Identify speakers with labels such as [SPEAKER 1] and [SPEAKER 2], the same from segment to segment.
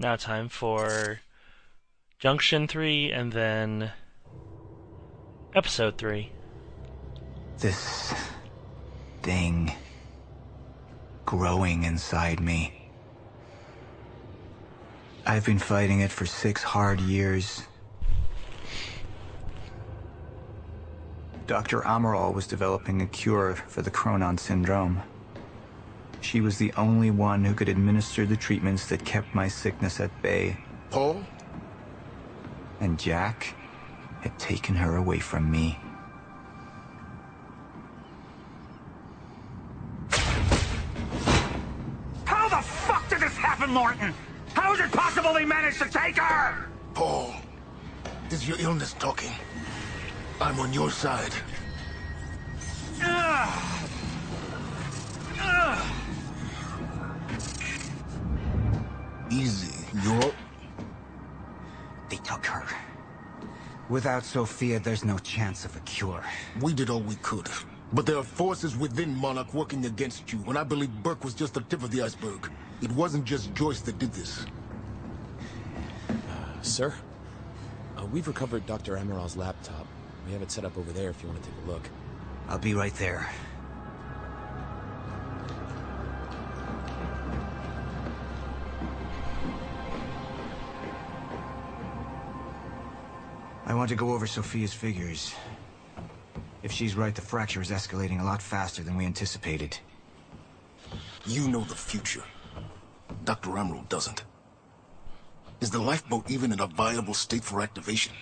[SPEAKER 1] Now time for Junction 3 and then Episode 3.
[SPEAKER 2] This thing growing inside me. I've been fighting it for 6 hard years. Dr. Amaral was developing a cure for the Cronon syndrome. She was the only one who could administer the treatments that kept my sickness at bay.
[SPEAKER 3] Paul?
[SPEAKER 2] And Jack had taken her away from me.
[SPEAKER 4] How the fuck did this happen, Morton? How is it possible they managed to take her?
[SPEAKER 3] Paul, is your illness talking? I'm on your side. Easy, you're...
[SPEAKER 2] They took her. Without Sophia, there's no chance of a cure.
[SPEAKER 3] We did all we could. But there are forces within Monarch working against you, and I believe Burke was just the tip of the iceberg. It wasn't just Joyce that did this.
[SPEAKER 5] Sir? We've recovered Dr. Amaral's laptop. We have it set up over there if you want to take a look.
[SPEAKER 2] I'll be right there. I want to go over Sophia's figures. If she's right, the fracture is escalating a lot faster than we anticipated.
[SPEAKER 3] You know the future. Dr. Amaral doesn't. Is the lifeboat even in a viable state for activation?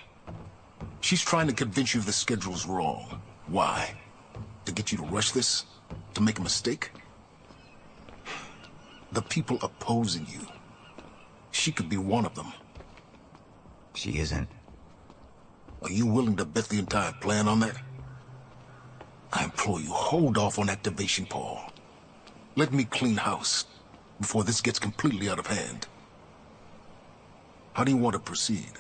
[SPEAKER 3] She's trying to convince you the schedule's wrong. Why? To get you to rush this? To make a mistake? The people opposing you. She could be one of them.
[SPEAKER 2] She isn't.
[SPEAKER 3] Are you willing to bet the entire plan on that? I implore you, hold off on activation, Paul. Let me clean house before this gets completely out of hand. How do you want to proceed?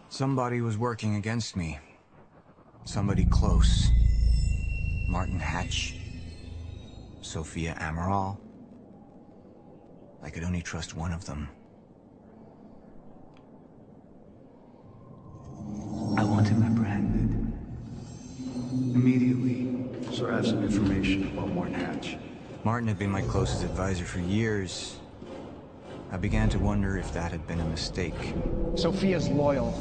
[SPEAKER 2] Somebody was working against me. Somebody close. Martin Hatch. Sophia Amaral. I could only trust one of them. I want him apprehended. Immediately.
[SPEAKER 6] Sir, I have some information about Martin Hatch.
[SPEAKER 2] Martin had been my closest advisor for years. I began to wonder if that had been a mistake.
[SPEAKER 6] Sophia's loyal.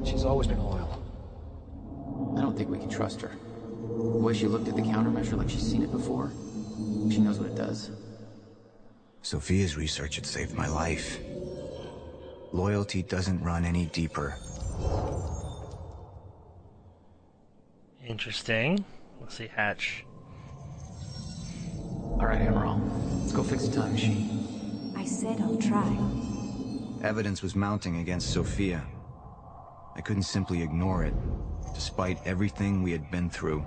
[SPEAKER 6] She's always been loyal.
[SPEAKER 7] I don't think we can trust her. The way she looked at the countermeasure like she's seen it before. She knows what it does.
[SPEAKER 2] Sophia's research had saved my life. Loyalty doesn't run any deeper.
[SPEAKER 1] Interesting. Let's see, Hatch.
[SPEAKER 7] Alright, Amaral. Let's go fix the time machine.
[SPEAKER 8] I said I'll try.
[SPEAKER 2] Evidence was mounting against Sophia. I couldn't simply ignore it, despite everything we had been through.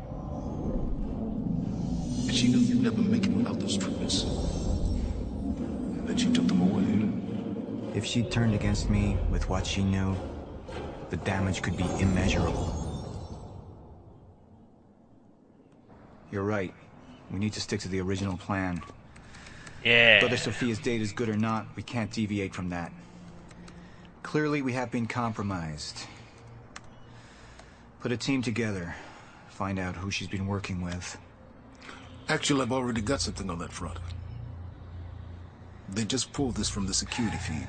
[SPEAKER 3] And she knew you'd never make it without those treatments. And then she took them away.
[SPEAKER 2] If she'd turned against me with what she knew, the damage could be immeasurable. You're right. We need to stick to the original plan.
[SPEAKER 1] Yeah.
[SPEAKER 2] Whether Sophia's date is good or not, we can't deviate from that. Clearly, we have been compromised. Put a team together. Find out who she's been working with.
[SPEAKER 3] Actually, I've already got something on that front. They just pulled this from the security feed.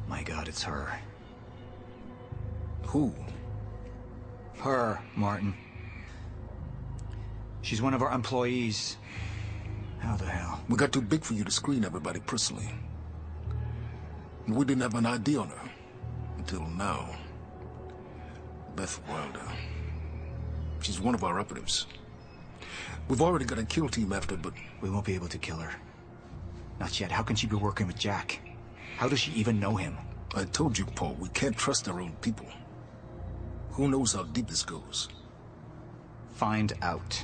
[SPEAKER 2] My God, it's her.
[SPEAKER 3] Who?
[SPEAKER 2] Her, Martin. She's one of our employees. How the hell?
[SPEAKER 3] We got too big for you to screen everybody personally. And we didn't have an ID on her. Until now. Beth Wilder. She's one of our operatives. We've already got a kill team after, but...
[SPEAKER 2] We won't be able to kill her. Not yet. How can she be working with Jack? How does she even know him?
[SPEAKER 3] I told you, Paul, we can't trust our own people. Who knows how deep this goes?
[SPEAKER 2] Find out.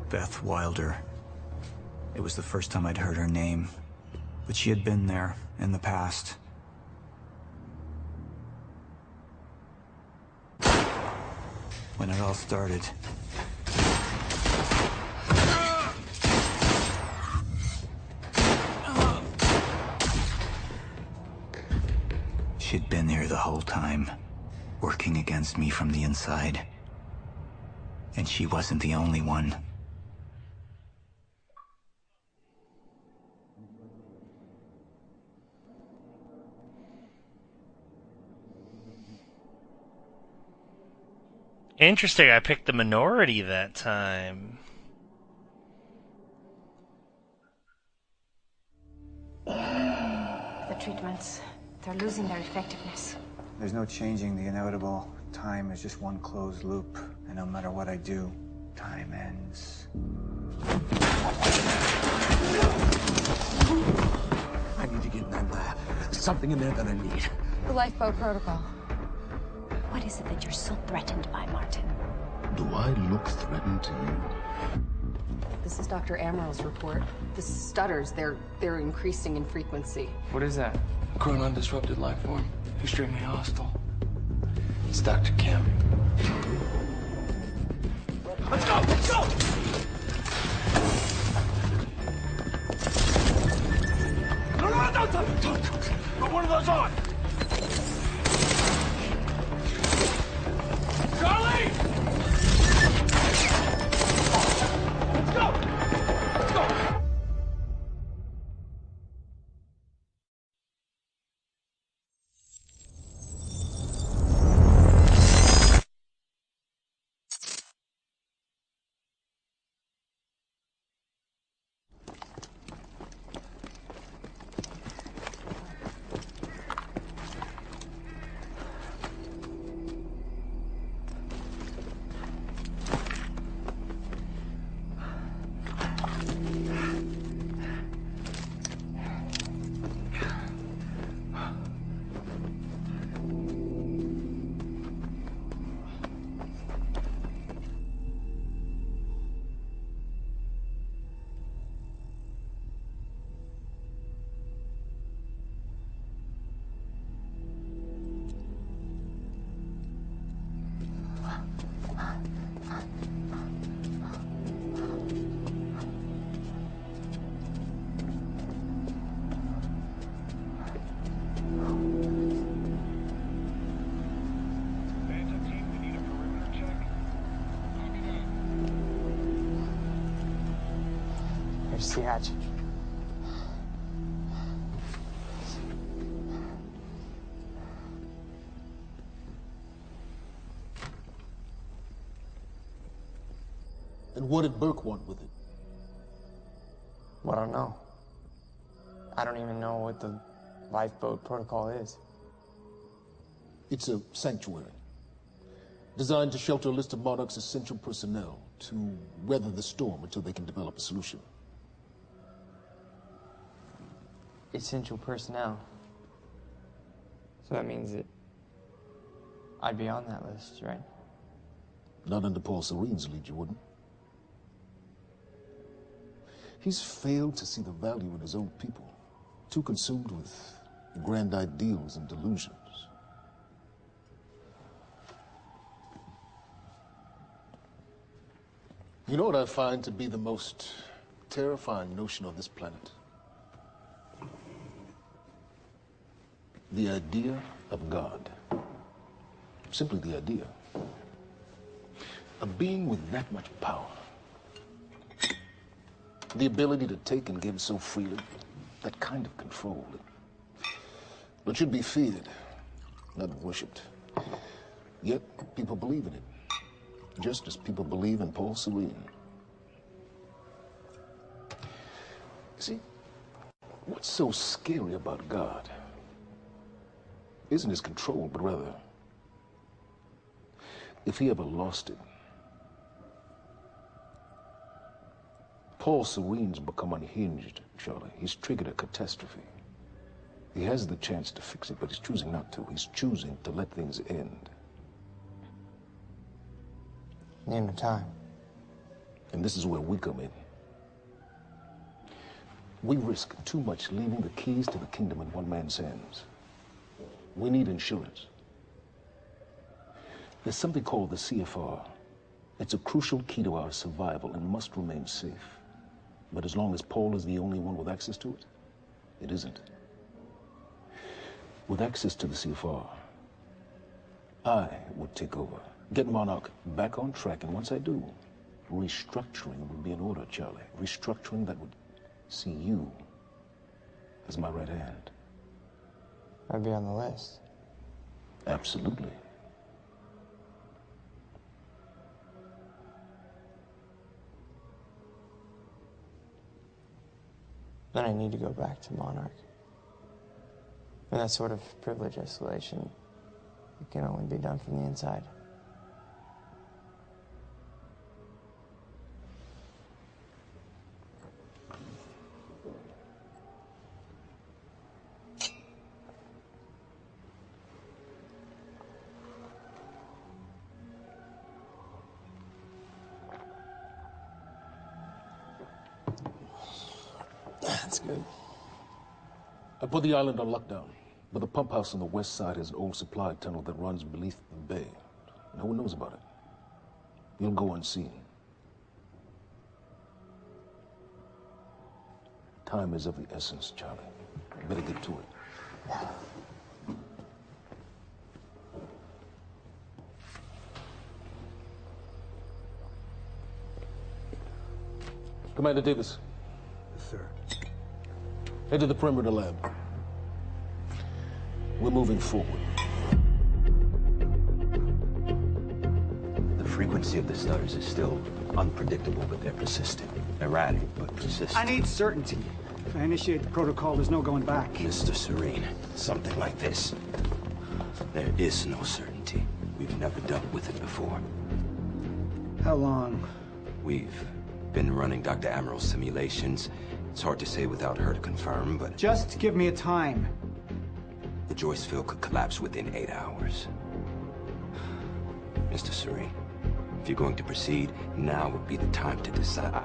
[SPEAKER 2] Beth Wilder. It was the first time I'd heard her name, but she had been there in the past. when it all started. She'd been there the whole time, working against me from the inside. And she wasn't the only one.
[SPEAKER 1] Interesting, I picked the minority that time.
[SPEAKER 8] The treatments, they're losing their effectiveness.
[SPEAKER 6] There's no changing the inevitable. Time is just one closed loop, and no matter what I do, time ends.
[SPEAKER 3] I need to get in that lab. There's something in there that I need.
[SPEAKER 8] The lifeboat protocol.
[SPEAKER 9] What is it that you're so threatened by, Martin?
[SPEAKER 3] Do I look threatened to you?
[SPEAKER 10] This is Dr. Amaril's report. The stutters, they're increasing in frequency.
[SPEAKER 11] What is that? Chronon disrupted life form. Extremely hostile. It's Dr. Kim.
[SPEAKER 4] Let's go! Let's go! No, don't. Put one of those on! Charlie! Let's go! Let's go!
[SPEAKER 11] Here's the hatch.
[SPEAKER 3] And what did Burke want with it?
[SPEAKER 11] Well, I don't know. I don't even know what the lifeboat protocol is.
[SPEAKER 3] It's a sanctuary. Designed to shelter a list of Monarch's essential personnel to weather the storm until they can develop a solution.
[SPEAKER 11] Essential personnel. So that means that I'd be on that list, right?
[SPEAKER 3] Not under Paul Serene's lead, you wouldn't. He's failed to see the value in his own people. Too consumed with grand ideals and delusions. You know what I find to be the most terrifying notion on this planet? The idea of God. Simply the idea. A being with that much power. The ability to take and give so freely. That kind of control. But should be feared, not worshipped. Yet, people believe in it. Just as people believe in Paul Serene. See, what's so scary about God isn't his control, but rather, if he ever lost it. Paul Serene's become unhinged, Charlie. He's triggered a catastrophe. He has the chance to fix it, but he's choosing not to. He's choosing to let things end.
[SPEAKER 11] Name the time.
[SPEAKER 3] And this is where we come in. We risk too much leaving the keys to the kingdom in one man's hands. We need insurance. There's something called the CFR, It's a crucial key to our survival and must remain safe. But as long as Paul is the only one with access to it, it isn't. With access to the CFR, I would take over, get Monarch back on track, and once I do, restructuring would be in order, Charlie. Restructuring that would see you as my right hand.
[SPEAKER 11] I'd be on the list.
[SPEAKER 3] Absolutely.
[SPEAKER 11] Then I need to go back to Monarch. And that sort of privilege escalation, it can only be done from the inside.
[SPEAKER 5] That's good.
[SPEAKER 3] I put the island on lockdown, but the pump house on the west side has an old supply tunnel that runs beneath the bay. No one knows about it. You'll go unseen. Time is of the essence, Charlie. You better get to it. Commander Davis.
[SPEAKER 6] Yes, sir.
[SPEAKER 3] Head to the perimeter lab. We're moving forward.
[SPEAKER 12] The frequency of the stutters is still unpredictable, but they're persistent. Erratic, but persistent.
[SPEAKER 6] I need certainty. If I initiate the protocol, there's no going back.
[SPEAKER 12] Mr. Serene, something like this. There is no certainty. We've never dealt with it before.
[SPEAKER 6] How long?
[SPEAKER 12] We've been running Dr. Amaril's simulations. It's hard to say without her to confirm, but...
[SPEAKER 6] Just give me a time.
[SPEAKER 12] The Joyce field could collapse within 8 hours. Mr. Serene, if you're going to proceed, now would be the time to decide.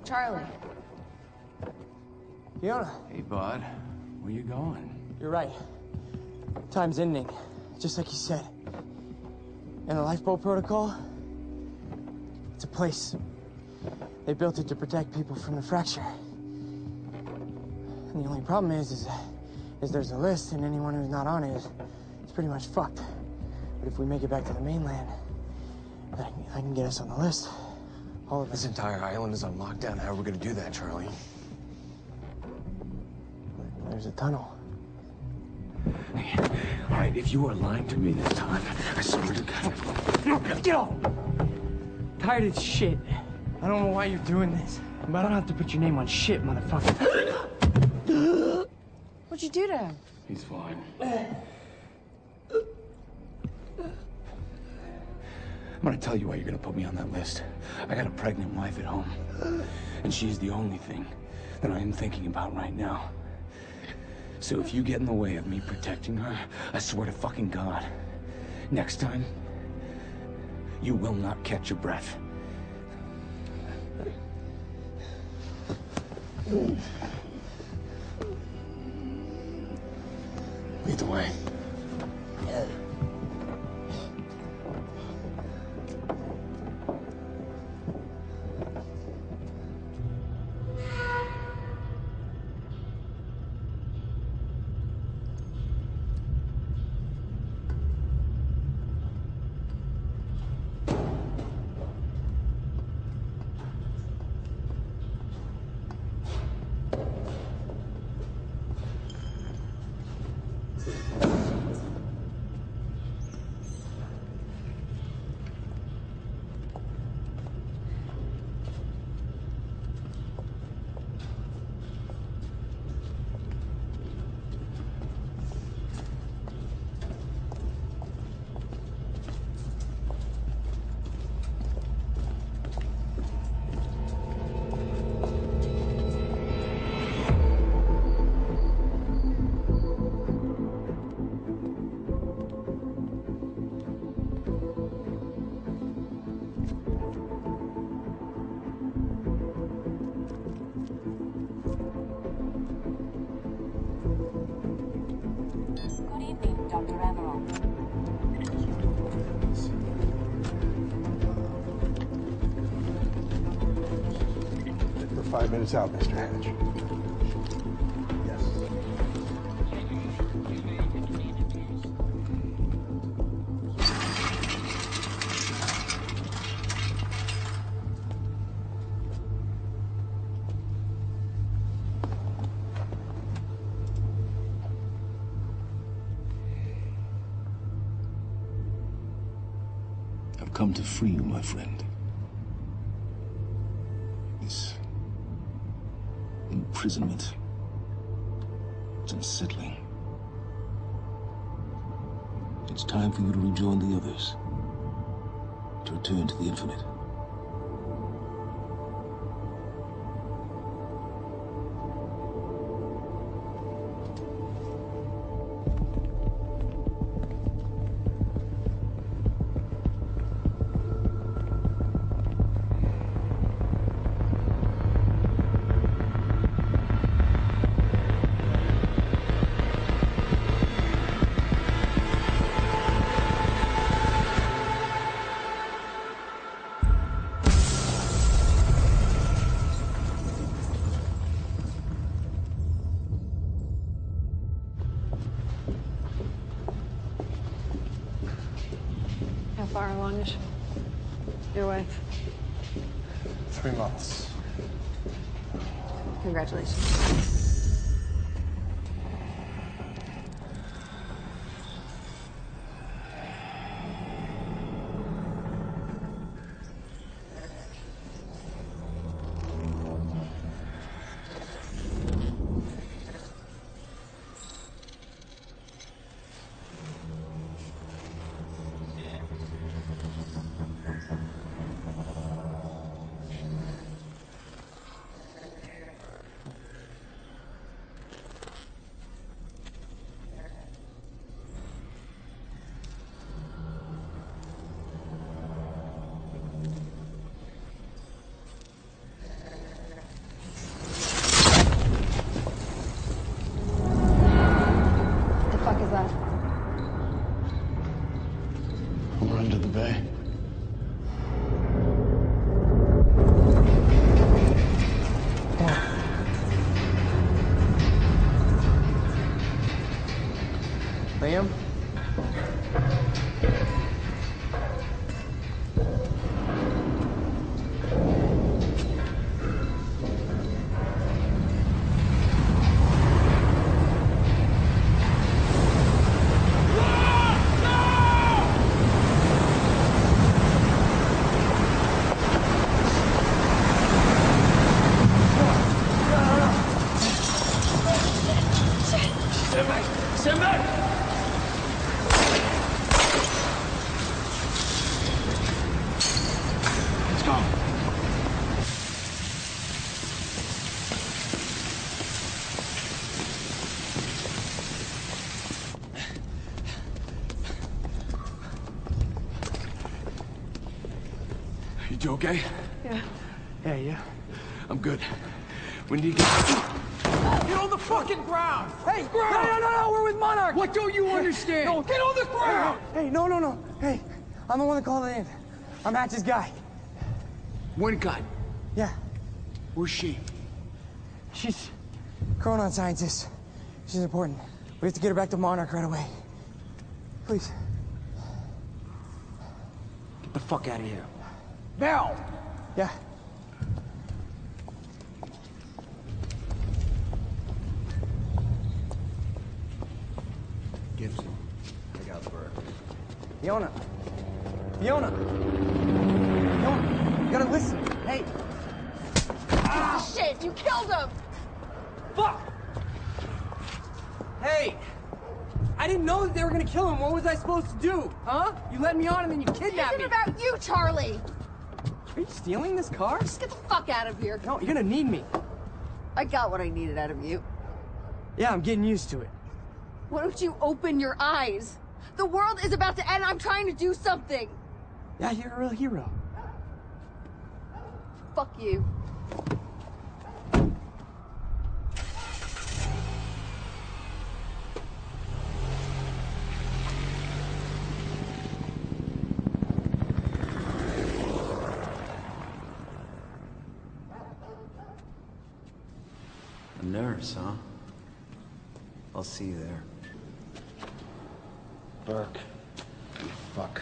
[SPEAKER 10] Charlie.
[SPEAKER 11] Fiona.
[SPEAKER 13] Hey, bud. Where you going?
[SPEAKER 11] You're right. Time's ending, just like you said. And the lifeboat protocol? It's a place. They built it to protect people from the fracture. And the only problem is there's a list, and anyone who's not on it is pretty much fucked. But if we make it back to the mainland, I can get us on the list. All of us.
[SPEAKER 5] This entire island is on lockdown. How are we gonna do that, Charlie?
[SPEAKER 11] There's a tunnel.
[SPEAKER 13] Hey, all right, if you are lying to me this time, I swear to God.
[SPEAKER 11] Get off! Tired of shit. I don't know why you're doing this, but I don't have to put your name on shit, motherfucker.
[SPEAKER 8] What'd you do to him?
[SPEAKER 13] He's fine. I'm gonna tell you why you're gonna put me on that list. I got a pregnant wife at home, and she's the only thing that I am thinking about right now. So if you get in the way of me protecting her, I swear to fucking God, next time, you will not catch your breath.
[SPEAKER 5] Lead the way.
[SPEAKER 14] 5 minutes out, Mr. Hatch. Yes.
[SPEAKER 3] I've come to free you, my friend. This imprisonment, it's unsettling. It's time for you to rejoin the others, to return to the infinite.
[SPEAKER 10] How far along is your wife?
[SPEAKER 14] 3 months.
[SPEAKER 10] Congratulations.
[SPEAKER 14] We're under the bay.
[SPEAKER 11] Liam?
[SPEAKER 4] Stand back! Stand back! Let's go.
[SPEAKER 13] You two okay?
[SPEAKER 10] Yeah.
[SPEAKER 11] Yeah, yeah.
[SPEAKER 13] I'm good. We need to get...
[SPEAKER 11] Get on the fucking ground! Hey, no, we're with Monarch!
[SPEAKER 13] What don't you understand?
[SPEAKER 11] No, get on the ground! Hey, no. Hey, I'm the one that called it in. I'm Hatch's guy.
[SPEAKER 13] One guy.
[SPEAKER 11] Yeah.
[SPEAKER 13] Where's she?
[SPEAKER 11] She's Chronon scientist. She's important. We have to get her back to Monarch right away. Please.
[SPEAKER 13] Get the fuck out of here.
[SPEAKER 11] Now! Yeah.
[SPEAKER 6] Gibson, I got Burke.
[SPEAKER 11] Fiona, you gotta listen. Hey.
[SPEAKER 10] Shit, you killed him!
[SPEAKER 11] Fuck! Hey! I didn't know that they were gonna kill him. What was I supposed to do? Huh? You led me on and then you kidnapped me.
[SPEAKER 10] It's about you, Charlie!
[SPEAKER 11] Are you stealing this car?
[SPEAKER 10] Just get the fuck out of here.
[SPEAKER 11] No, you're gonna need me.
[SPEAKER 10] I got what I needed out of you.
[SPEAKER 11] Yeah, I'm getting used to it.
[SPEAKER 10] Why don't you open your eyes? The world is about to end. I'm trying to do something.
[SPEAKER 11] Yeah, you're a real hero.
[SPEAKER 10] Fuck you.
[SPEAKER 6] nurse, huh? I'll see you there.
[SPEAKER 4] Burke. You fuck.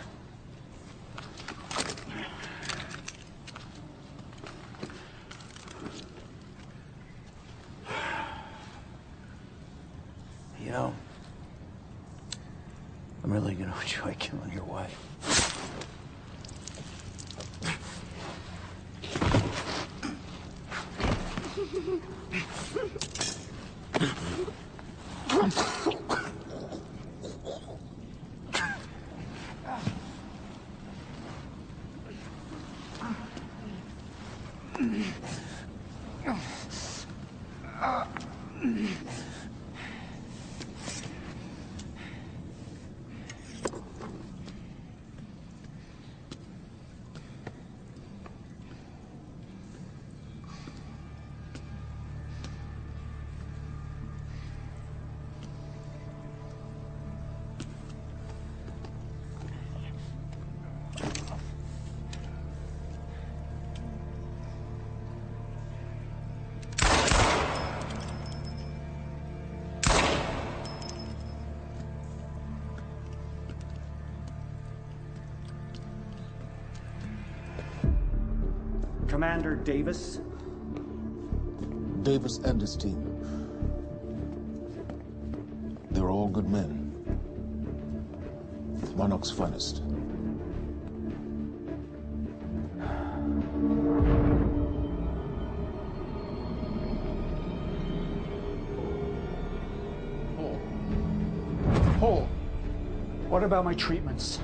[SPEAKER 6] You know, I'm really gonna enjoy killing your wife.
[SPEAKER 4] Commander Davis?
[SPEAKER 3] Davis and his team. They were all good men. Monarch's finest.
[SPEAKER 4] Paul, what about my treatments?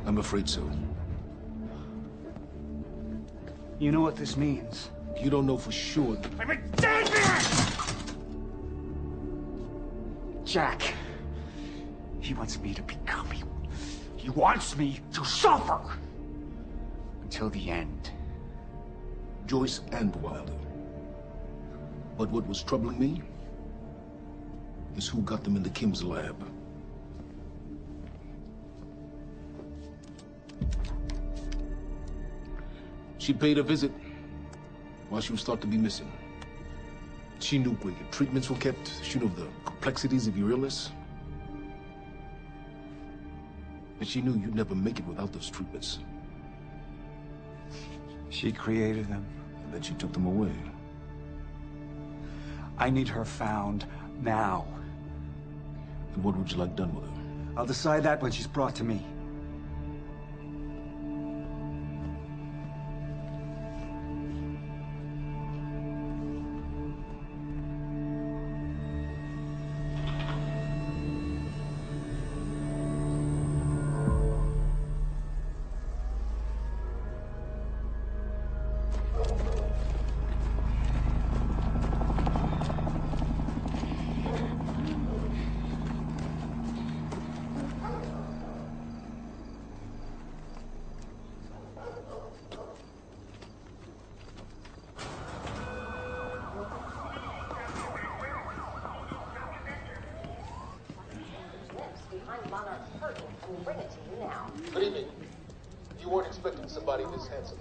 [SPEAKER 3] I'm afraid so.
[SPEAKER 4] You know what this means?
[SPEAKER 3] You don't know for sure.
[SPEAKER 4] I'm a dead man! Jack. He wants me to become you. He wants me to suffer. Until the end.
[SPEAKER 3] Joyce and Wilder. But what was troubling me is who got them into Kim's lab. She paid a visit while she was thought to be missing. She knew where your treatments were kept. She knew the complexities of your illness. And she knew you'd never make it without those treatments.
[SPEAKER 6] She created them.
[SPEAKER 3] And then she took them away.
[SPEAKER 4] I need her found now.
[SPEAKER 3] And what would you like done with her?
[SPEAKER 4] I'll decide that when she's brought to me.
[SPEAKER 3] Good evening. You weren't expecting somebody this handsome,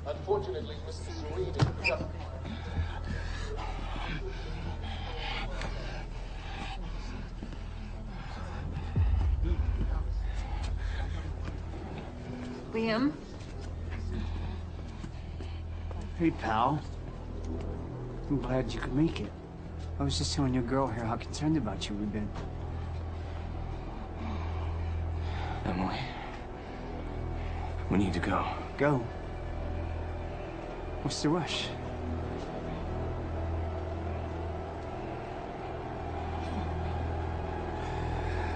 [SPEAKER 3] unfortunately, Mr. Serene is just...
[SPEAKER 10] Liam?
[SPEAKER 4] Hey, pal. I'm glad you could make it. I was just telling your girl here how concerned about you we've been.
[SPEAKER 13] Emily, we need to go.
[SPEAKER 4] Go? What's the rush?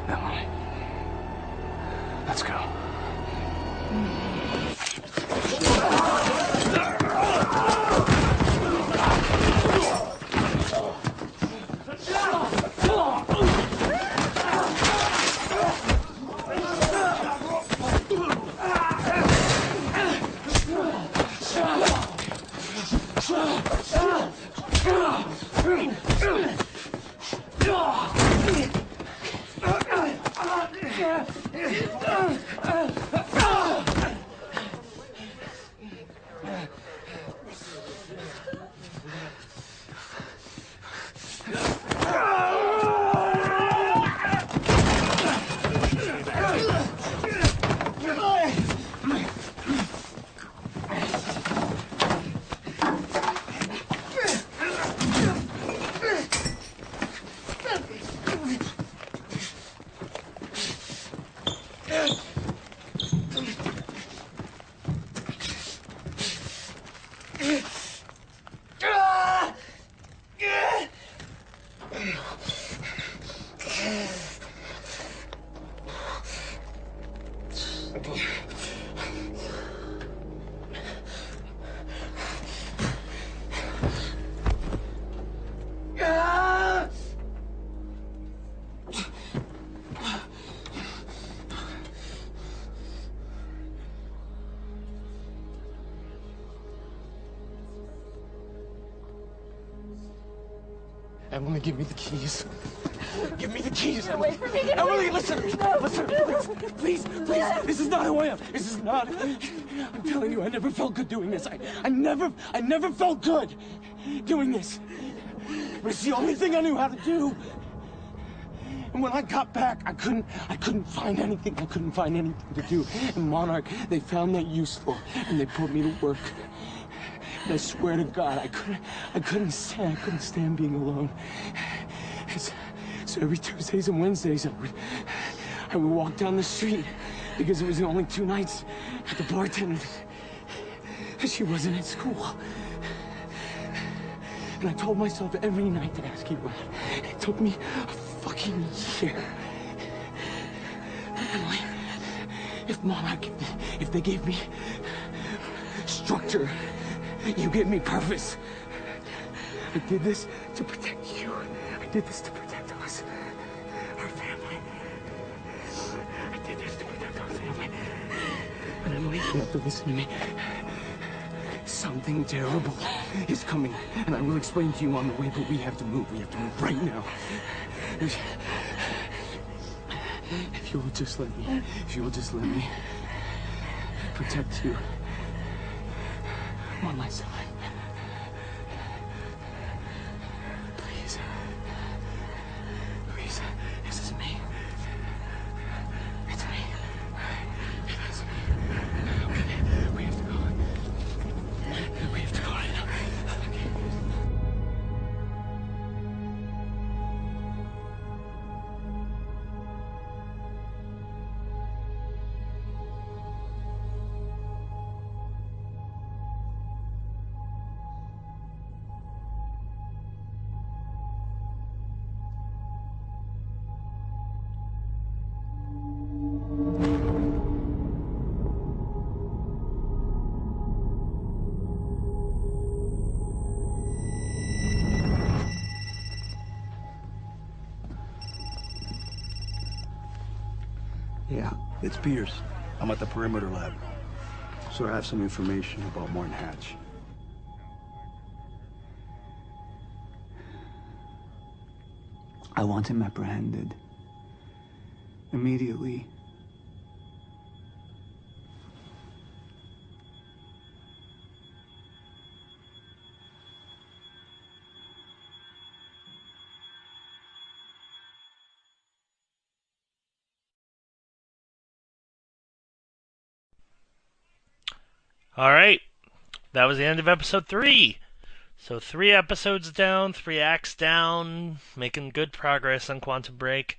[SPEAKER 13] Emily, let's go.
[SPEAKER 11] Emily, give me the keys. Give me the keys.
[SPEAKER 8] Get away from me. Get
[SPEAKER 11] Emily,
[SPEAKER 8] away.
[SPEAKER 11] listen, please, this is not who I am. This is not. I'm telling you, I never felt good doing this. I never felt good doing this. But it's the only thing I knew how to do. And when I got back, I couldn't find anything. I couldn't find anything to do. And Monarch, they found that useful, and they put me to work. And I swear to God, I couldn't stand being alone. So every Tuesdays and Wednesdays, I would walk down the street because it was the only 2 nights at the bartender. She wasn't at school. And I told myself every night to ask you out. It took me a fucking year. Emily, if Monarch, if they gave me structure, you gave me purpose. I did this to protect you. I did this to protect us, our family. I did this to protect our family. And Emily, you have to listen to me. Something terrible is coming, and I will explain to you on the way, but we have to move. We have to move right now. If you will just let me protect you on my side. Please. Please. This is me. It's me. It's me. Okay. We have to go. We have to go right now. Okay.
[SPEAKER 14] Yeah, it's Pierce. I'm at the perimeter lab. So I have some information about Martin Hatch.
[SPEAKER 2] I want him apprehended. Immediately.
[SPEAKER 1] Alright, that was the end of episode 3. So 3 episodes down, 3 acts down, making good progress on Quantum Break.